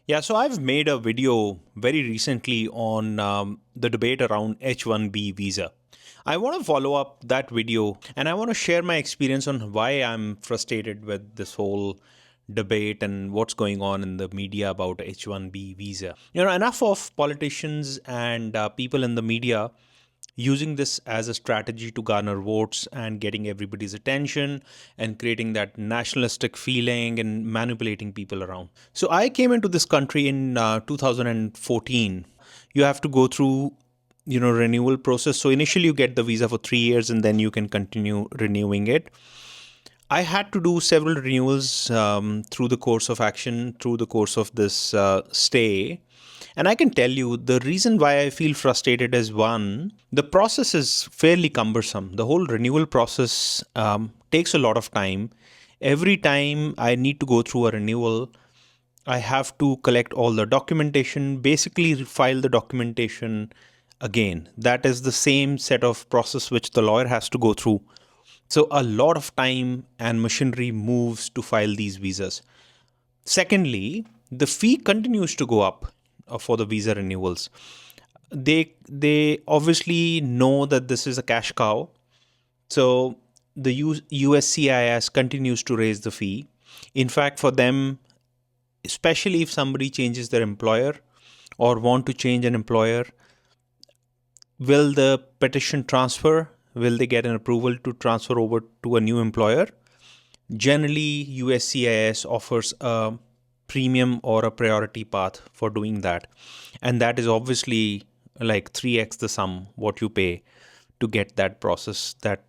Yeah, so I've made a video very recently on the debate around H1B visa. I want to follow up that video and I want to share my experience on why I'm frustrated with this whole debate and what's going on in the media about H1B visa. Enough of politicians and people in the media using this as a strategy to garner votes and getting everybody's attention and creating that nationalistic feeling and manipulating people around. So I came into this country in 2014. You have to go through renewal process. So initially you get the visa for 3 years and then you can continue renewing it. I had to do several renewals through the course of action, through the course of this stay. And I can tell you the reason why I feel frustrated is one, the process is fairly cumbersome. The whole renewal process takes a lot of time. Every time I need to go through a renewal, I have to collect all the documentation, basically file the documentation again. That is the same set of process which the lawyer has to go through. So a lot of time and machinery moves to file these visas. Secondly, the fee continues to go up for the visa renewals. They obviously know that this is a cash cow, so the USCIS continues to raise the fee. In fact, for them, especially if somebody changes their employer or want to change an employer, will the petition transfer? Will they get an approval to transfer over to a new employer? Generally, USCIS offers a premium or a priority path for doing that. And that is obviously like 3x the sum what you pay to get that process, that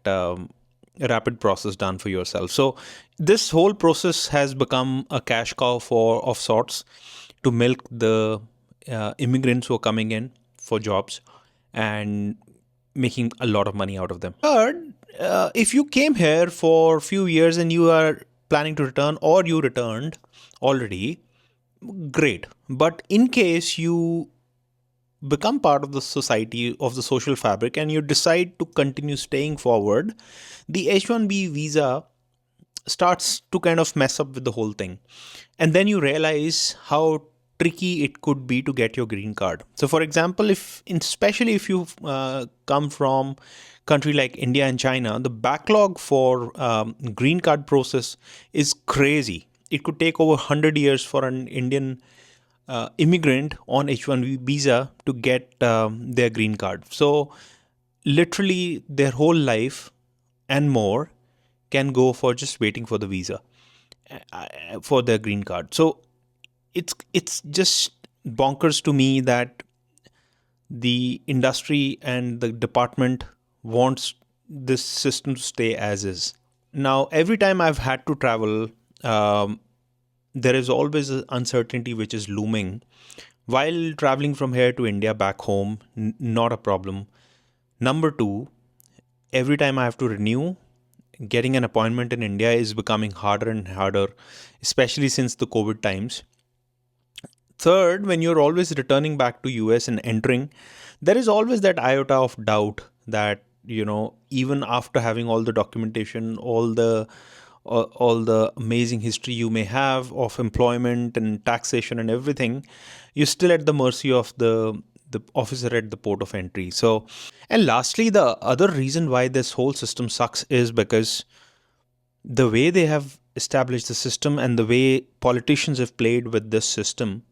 rapid process done for yourself. So this whole process has become a cash cow of sorts to milk the immigrants who are coming in for jobs and making a lot of money out of them. Third, if you came here for a few years and you are planning to return or you returned already, great. But in case you become part of the society, of the social fabric, and you decide to continue staying forward, the H1B visa starts to kind of mess up with the whole thing. And then you realize how tricky it could be to get your green card. So for example, especially if you come from country like India and China, the backlog for green card process is crazy. It could take over 100 years for an Indian immigrant on H1B visa to get their green card. So literally their whole life and more can go for just waiting for the visa for their green card. So it's just bonkers to me that the industry and the department wants this system to stay as is. Now, every time I've had to travel, there is always an uncertainty which is looming. While traveling from here to India back home, not a problem. Number two, every time I have to renew, getting an appointment in India is becoming harder and harder, especially since the COVID times. Third, when you're always returning back to US and entering, there is always that iota of doubt that, even after having all the documentation, all the amazing history you may have of employment and taxation and everything, you're still at the mercy of the officer at the port of entry. So, and lastly, the other reason why this whole system sucks is because the way they have established the system and the way politicians have played with this system,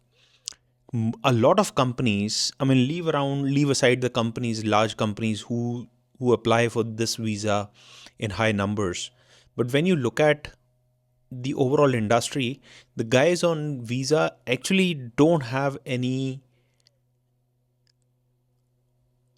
a lot of companies, I mean, leave aside the companies, large companies who apply for this visa in high numbers. But when you look at the overall industry, the guys on visa actually don't have any.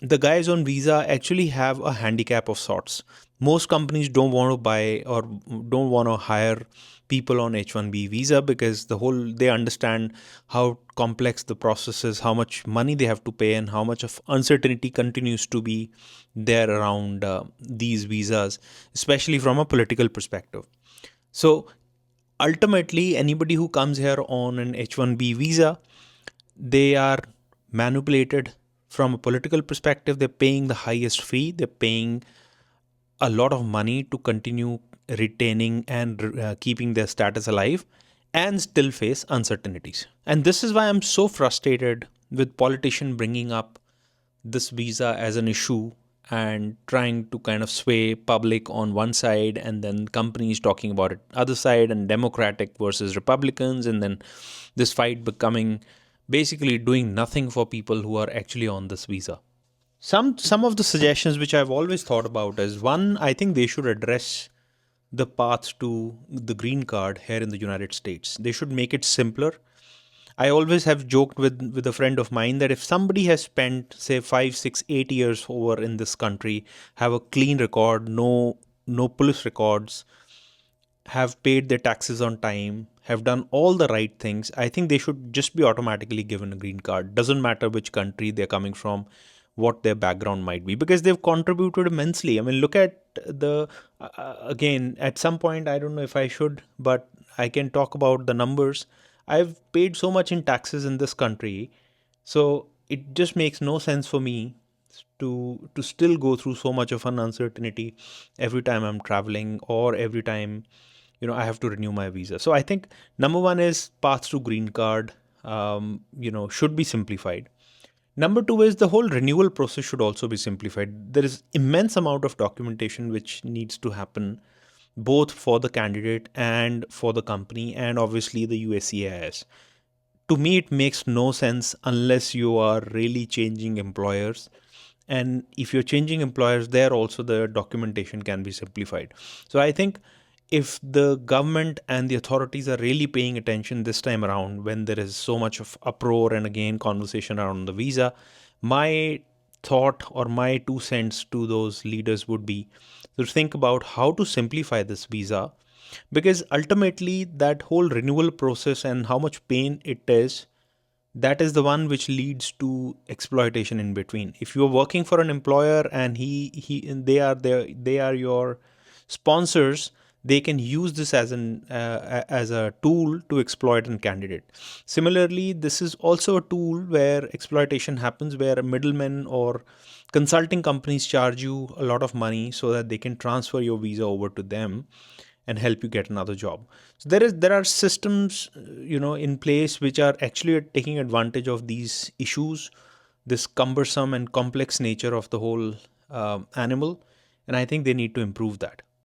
The guys on visa actually have a handicap of sorts. Most companies don't want to buy or don't want to hire people on H1B visa because they understand how complex the process is, how much money they have to pay, and how much of uncertainty continues to be there around these visas, especially from a political perspective. So ultimately, anybody who comes here on an H1B visa, they are manipulated from a political perspective. They're paying the highest fee. They're paying a lot of money to continue retaining and keeping their status alive. and still face uncertainties. And this is why I'm so frustrated with politicians bringing up this visa as an issue and trying to kind of sway public on one side and then companies talking about it other side, and democratic versus republicans, and then this fight becoming basically doing nothing for people who are actually on this visa. Some of the suggestions which I've always thought about is, one, I think they should address the path to the green card here in the United States. They should make it simpler. I always have joked with a friend of mine that if somebody has spent, say, 5, 6, 8 years over in this country, have a clean record, no police records, have paid their taxes on time, have done all the right things, I think they should just be automatically given a green card. Doesn't matter which country they're coming from, what their background might be, because they've contributed immensely. I mean, look at the, again, at some point, I don't know if I should, but I can talk about the numbers. I've paid so much in taxes in this country, so it just makes no sense for me to still go through so much of an uncertainty every time I'm traveling, or every time I have to renew my visa. So I think number one is path to green card, should be simplified. Number two is the whole renewal process should also be simplified. There is immense amount of documentation which needs to happen both for the candidate and for the company, and obviously the USCIS. To me, it makes no sense unless you are really changing employers. And if you're changing employers, there also the documentation can be simplified. So I think if the government and the authorities are really paying attention this time around, when there is so much of uproar and again conversation around the visa, my thought or my 2 cents to those leaders would be to think about how to simplify this visa, because ultimately that whole renewal process and how much pain it is, that is the one which leads to exploitation in between. If you're working for an employer and he and they are your sponsors, they can use this as a tool to exploit a candidate. Similarly, this is also a tool where exploitation happens, where middlemen or consulting companies charge you a lot of money so that they can transfer your visa over to them and help you get another job. So there are systems in place which are actually taking advantage of these issues, this cumbersome and complex nature of the whole animal, and I think they need to improve that.